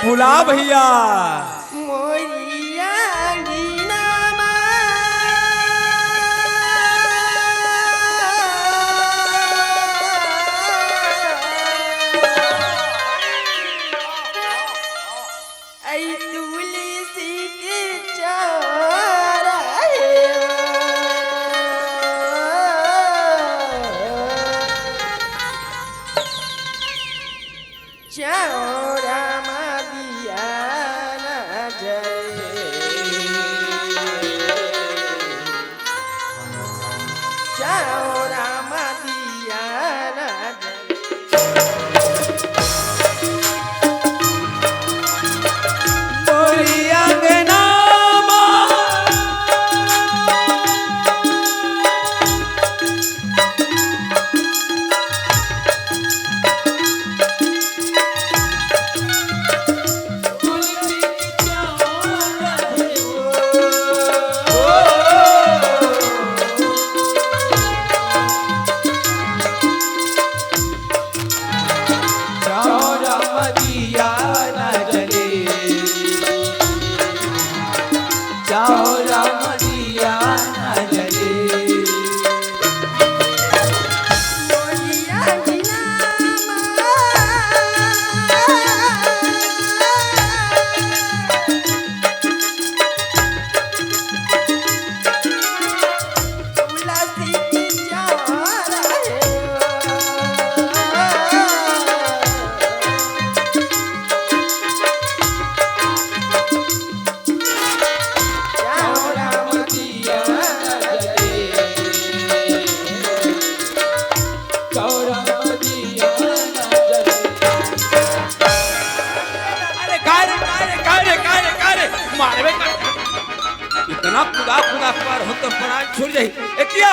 बुला भैया इतना खुदा खुदा पर हो तो प्राण छूट जाई एकिया।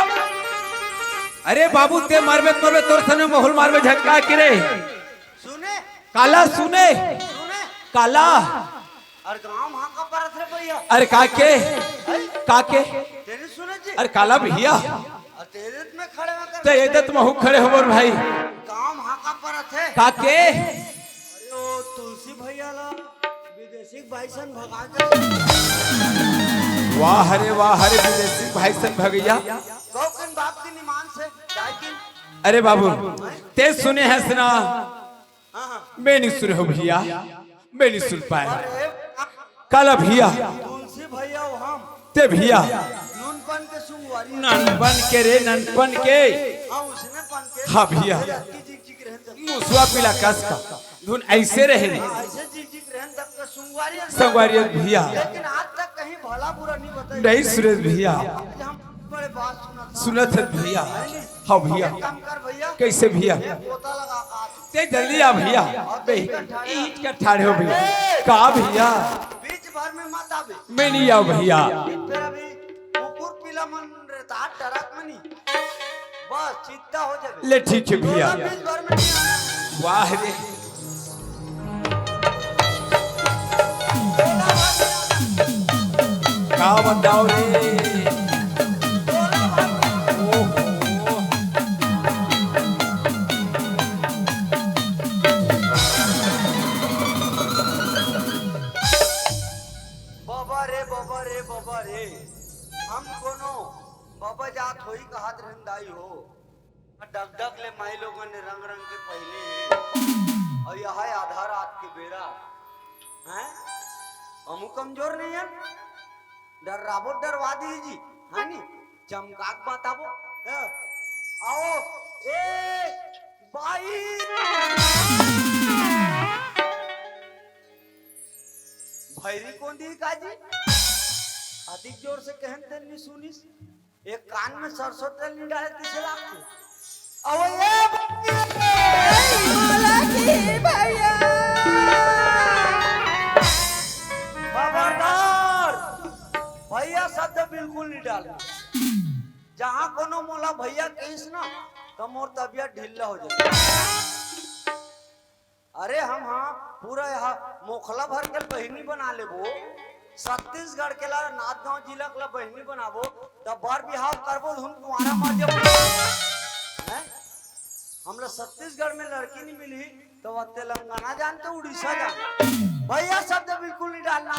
अरे बाबू ते मारबे तोर सने माहौल मारबे झटका किरे सुने काला सुने काला और गांव वहां का परत रे भैया। अरे काके तेरे सुने जी अरे काला भैया और तेरे में खड़े होकर ते इज्जत महू खड़े हो मोर भाई गांव वहां का परत है काके। अरे ओ तुलसी भैया ला विदेशी भाईसन भगा के वाह रे विदेशी भाईसन भगैया गौकन बाप की निमान से जायकिन। अरे बाबू ते सुने है सुना हां मैं नहीं सुने हो भैया मैं नहीं सुन पाया अरे काला भैया तुलसी भैया हम ते भैया नूनपन के सुंगवारी ननपन के रे ननपन के हां उसने पन के हाँ भैया जिक रहन मुसवा पीला कस का धुन ऐसे रहे रे ऐसे जिक रहन तब का सुंगवारी संगवारी भैया लेकिन आज तक कहीं भला बुरा नहीं बताई नहीं सुरेश भैया हम बड़े बात सुनत है भैया हाँ भैया काम कर भैया कैसे भैया पोता लगा का ते जल्दी आ भैया ईट का ठाड़े हो भैया का भैया बीच भर में मत आवे मैं नहीं आओ भैया फिर अभी कुकुर पीला मन रहता डरक मनी बस चित्ता हो जावे ले ठीक है भैया बीच भर में नहीं आना वाह रे का बताओ रे बाबा रे हम कोनो बाबा जात होई कहत रहंदाई हो डग डग ले माई लोगन ने रंग रंग के पहने हैं और यह है आधा रात के बेरा हैं हम कमजोर नहीं है डराबो डरवा दी जी हानी चमकाक बताबो आओ ए भाई भैरी कौन दी काजी अधिक जोर से कहन तेल नहीं सुनिस। एक कान में सरसों तेल नहीं डाले किसे लागते। अब ये भैया खबरदार, भैया शब्द बिल्कुल नहीं डालना। जहाँ कोनो मोला भैया कहिस ना तो मोर तबियत ढीला हो जाए। अरे हम हाँ पूरा यहाँ मोखला भर के बहिनी बना लेबो, छत्तीसगढ़ के ला नाथगांव जिला के ला बहिनी बनाबो, तब बार बिहाव करबो हम तुम्हारा माध्यम हैं। हमला छत्तीसगढ़ में लड़की नहीं मिली तो वह तेलंगाना जानते उड़ीसा जानते। भैया शब्द बिल्कुल नहीं डालना।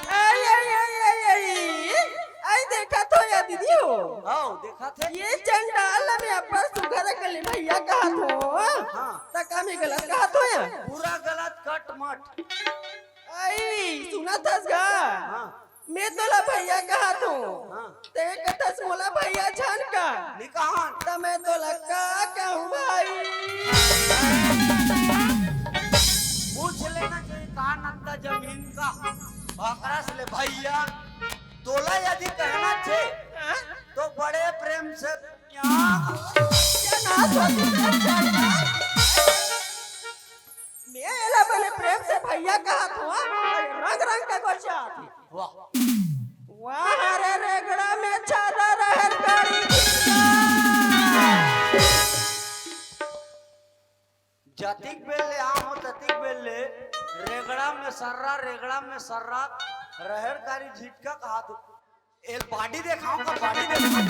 आई देखा तो या दीदी हो। हाँ देखा थे। ये चंडाल में अपना सुगर कली भैया कहा तो हाँ तका में गलत कहा तो या पूरा गलत कट मट। आई सुना था गा हाँ मैं तोला भैया कहा तो हाँ ते कथस मोला भैया जान का निकाहन त मैं तोला का कहूं भाई। पूछ लेना चाहिए कहा नंदा जमीन का भाकरा से ले भैया। तोला यदि कहना थे तो बड़े प्रेम से क्या ना सोच मैं एला बने प्रेम से भैया कहा तो रंग रंग का गोचा थी। वाह वाह रे रेगड़ा में छादा रहर गाड़ी जतिक बेले आम हो ततिक बेले रेगड़ा में सर्रा रहर कारी झिटका कहा तो एल बाडी देखाऊं का बाडी देखाऊं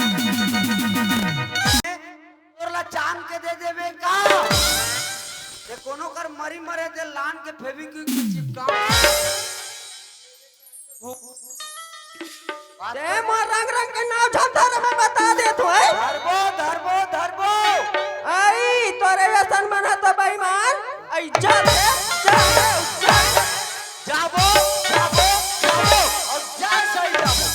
तोरला चांद के दे देवे का ये कोनो कर मरी मरे दे लान के फेविक्विक से चिपकाऊं। ते मोर रंग रंग के नाव झंझर में बता दे तो है। धरबो आई तोरे व्यसन बना तो बेईमान आई जाबो और जा सही जाबो।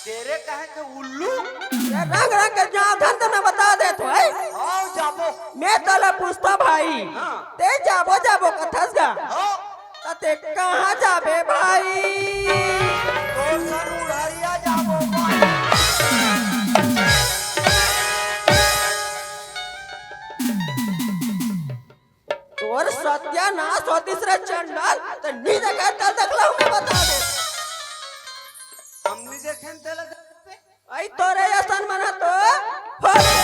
तेरे कहे के उल्लू रंग रंग के नाव झंझर में बता दे तो है। आओ जाबो मैं तोला पूछता भाई हाँ। ते जाबो कथस गा आओ ते कहाँ जाबे भाई। तोर सन उड़ारिया जाबो तोर सत्यानाश होती रे चंडाल तो नी देखा तल देखला हमें बता दे। हमनी देखें तेला आई तोरे यसन मना तो होरे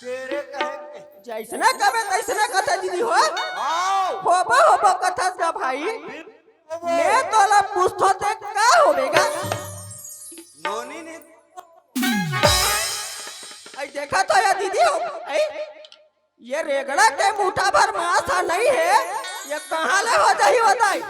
तेरे कहे जैसने कबे तैसने कथा दीदी हो आओ होबो कथस गा भाई। मैं तोला पूछतो ते का होबेगा। नोनी ने आई देखा तो या दीदी हो आई ये रेगड़ा के मुठा भर मांस नहीं है ये कहाँ ले हो जाही बताई।